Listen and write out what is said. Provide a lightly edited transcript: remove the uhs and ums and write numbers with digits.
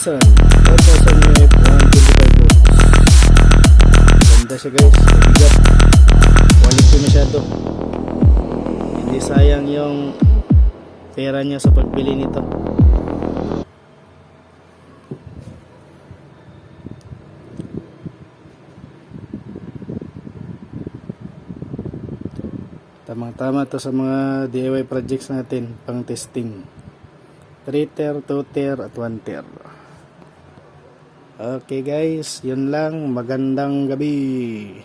Edison 4000 UF 125 volts. Ganda siya guys, mabigat, quality masyado, hindi sayang yung pera niya sa pagbili nito. Tamang-tama to sa mga DIY projects natin pang testing. 3 tier, 2 tier at 1 tier. Okay guys, yun lang. Magandang gabi.